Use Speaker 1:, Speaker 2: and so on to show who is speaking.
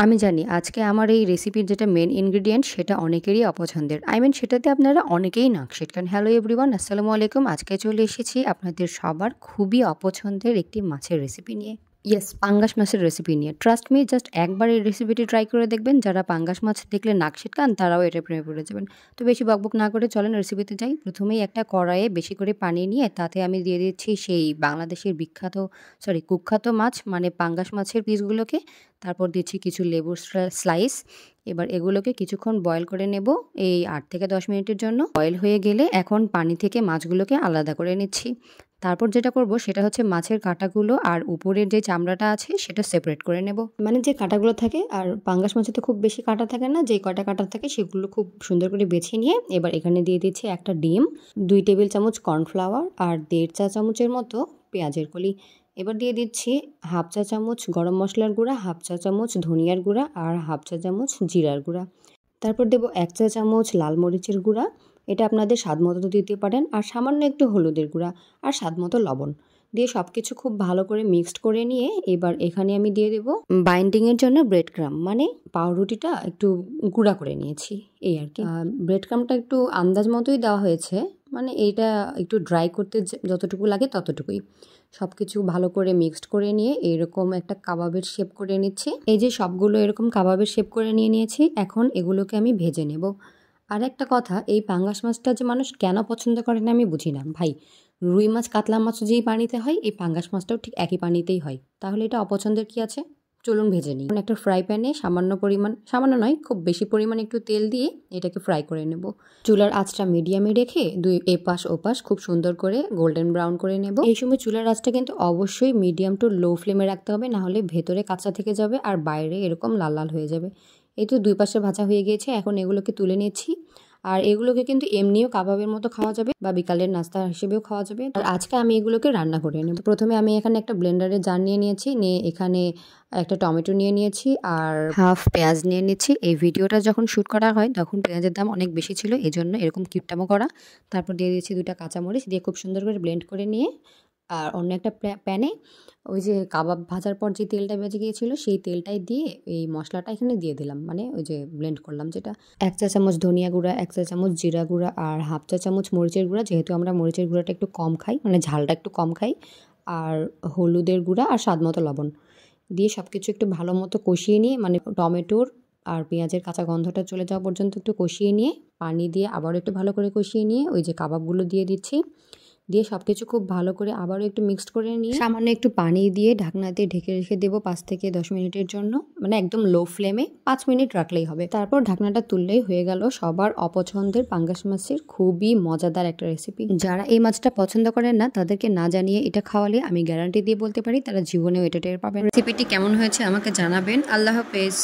Speaker 1: আমি জানি আজকে আমার এই রেসিপির যেটা মেন ইনগ্রিডিয়েন্ট সেটা অনেকেরই অপছন্দের। সেটাতে আপনারা অনেকেই নাক সিটকান। হ্যালো এভরিওয়ান, আসসালামু আলাইকুম। আজকে চলে এসেছি আপনাদের সবার খুবই অপছন্দের একটি মাছের রেসিপি নিয়ে। ইয়েস, পাঙ্গাস মাছের রেসিপি নিয়ে। ট্রাস্ট মি, জাস্ট একবার এই রেসিপিটি ট্রাই করে দেখবেন। যারা পাঙ্গাস মাছ দেখলে নাক সিটকান তারাও এটা প্রেমে পড়ে যাবেন। তো বেশি বকবক না করে চলেন রেসিপিতে যাই। প্রথমেই একটা কড়াইয়ে বেশি করে পানি নিয়ে তাতে আমি দিয়ে দিচ্ছি সেই বাংলাদেশের কুখ্যাত মাছ মানে পাঙ্গাস মাছের পিসগুলোকে। তারপর দিচ্ছি কিছু লেবুর স্লাইস। এবার এগুলোকে কিছুক্ষণ বয়েল করে নেব, এই 8 থেকে 10 মিনিটের জন্য। বয়েল হয়ে গেলে এখন পানি থেকে মাছগুলোকে আলাদা করে নিচ্ছি। তারপর যেটা করব সেটা হচ্ছে মাছের কাঁটাগুলো আর উপরের যে চামড়াটা আছে সেটা সেপারেট করে নেব। মানে যে কাঁটাগুলো থাকে, আর পাঙ্গাস মাছে তো খুব বেশি কাঁটা থাকে না, যে কয়টা কাঁটা থাকে সেগুলো খুব সুন্দর করে বেছে নিয়ে এবার এখানে দিয়ে দিচ্ছি একটা ডিম, 2 টেবিল চামচ কর্নফ্লাওয়ার আর 1.5 চা চামচের মতো পেঁয়াজের কলি। এবার দিয়ে দিচ্ছি হাফ চা চামচ গরম মশলার গুঁড়া, হাফ চা চামচ ধনিয়ার গুঁড়া আর হাফ চা চামচ জিরার গুঁড়া। তারপর দেব 1 চা চামচ লাল মরিচের গুঁড়া, এটা আপনাদের স্বাদ মতো দিতে পারেন, আর সামান্য একটু হলুদের গুঁড়া আর স্বাদ মতো লবণ দিয়ে সব কিছু খুব ভালো করে মিক্সড করে নিয়ে এবার এখানে আমি দিয়ে দেব বাইন্ডিংয়ের জন্য ব্রেড ক্রাম্ব, মানে পাউরুটিটা একটু গুঁড়া করে নিয়েছি এই আর কি। ব্রেড ক্রাম্বটা একটু আন্দাজ মতোই দেওয়া হয়েছে, মানে এইটা একটু ড্রাই করতে যতটুকু লাগে ততটুকুই। সব কিছু ভালো করে মিক্সড করে নিয়ে এরকম একটা কাবাবের শেপ করে নিচ্ছি। এই যে সবগুলো এরকম কাবাবের শেপ করে নিয়েছি, এখন এগুলোকে আমি ভেজে নেব। আর একটা কথা, এই পাঙ্গাস মাছটা যে মানুষ কেন পছন্দ করে না আমি বুঝি না ভাই। রুই মাছ কাতলা মাছও যেই পানিতে হয়, এই পাঙ্গাস মাছটাও ঠিক একই পানিতেই হয়, তাহলে এটা অপছন্দের কি আছে? চলুন ভেজে নিই। একটা ফ্রাই প্যানে সামান্য নয়, খুব বেশি পরিমাণ একটু তেল দিয়ে এটাকে ফ্রাই করে নেব। চুলার আঁচটা মিডিয়ামে রেখে দুই এপাশ ওপাশ খুব সুন্দর করে গোল্ডেন ব্রাউন করে নেব। এই সময় চুলার আঁচটা কিন্তু অবশ্যই মিডিয়াম টু লো ফ্লেমে রাখতে হবে, না হলে ভেতরে কাঁচা থেকে যাবে আর বাইরে এরকম লাল লাল হয়ে যাবে। এই তো দুই পাশে ভাজা হয়ে গিয়েছে, এখন এগুলোকে তুলে নিচ্ছি। আর এগুলোকে কিন্তু এমনিও কাবাবের মতো খাওয়া যাবে বা বিকালের নাস্তা হিসেবেও খাওয়া যাবে। আর আজকে আমি এগুলোকে রান্না করে নেব। প্রথমে আমি এখানে একটা ব্লেন্ডারে জার নিয়ে এখানে একটা টমেটো নিয়ে নিয়েছি আর হাফ পেঁয়াজ নিয়ে নিচ্ছি। এই ভিডিওটা যখন শ্যুট করা হয় তখন পেঁয়াজের দাম অনেক বেশি ছিল, এই জন্য এরকম কিপটামো করা। তারপর দিয়ে দিয়েছি 2টা কাঁচামরিচ, দিয়ে খুব সুন্দর করে ব্লেন্ড করে নিয়ে আর অন্য একটা প্যানে ওই যে কাবাব ভাজার পর যে তেলটা বেঁচে গিয়েছিল সেই তেলটাই দিয়ে এই মশলাটা এখানে দিয়ে দিলাম, মানে ওই যে ব্লেন্ড করলাম যেটা। 1 চা চামচ ধনিয়া গুঁড়া, 1 চা চামচ জিরা গুঁড়া আর হাফ চা চামচ মরিচের গুঁড়া, যেহেতু আমরা মরিচের গুঁড়াটা একটু কম খাই, মানে ঝালটা একটু কম খাই, আর হলুদের গুঁড়া আর স্বাদ মতো লবণ দিয়ে সব কিছু একটু ভালো মতো কষিয়ে নিয়ে, মানে টমেটোর আর পেঁয়াজের কাঁচা গন্ধটা চলে যাওয়া পর্যন্ত একটু কষিয়ে নিয়ে পানি দিয়ে আবারও একটু ভালো করে কষিয়ে নিয়ে ওই যে কাবাবগুলো দিয়ে দিচ্ছি। দিয়ে সব কিছু খুব ভালো করে আবারও একটু মিক্সড করে নিয়ে সামান্য একটু পানি দিয়ে ঢাকনা দিয়ে ঢেকে রেখে দেবো 5 থেকে 10 মিনিটের জন্য, মানে একদম লো ফ্লেমে 5 মিনিট রাখলেই হবে। তারপর ঢাকনাটা তুললেই হয়ে গেল সবার অপছন্দের পাঙ্গাস মাছের খুবই মজাদার একটা রেসিপি। যারা এই মাছটা পছন্দ করেন না তাদেরকে না জানিয়ে এটা খাওয়ালে আমি গ্যারান্টি দিয়ে বলতে পারি তারা জীবনেও এটা টের পাবেন। রেসিপিটি কেমন হয়েছে আমাকে জানাবেন। আল্লাহ হাফেজ।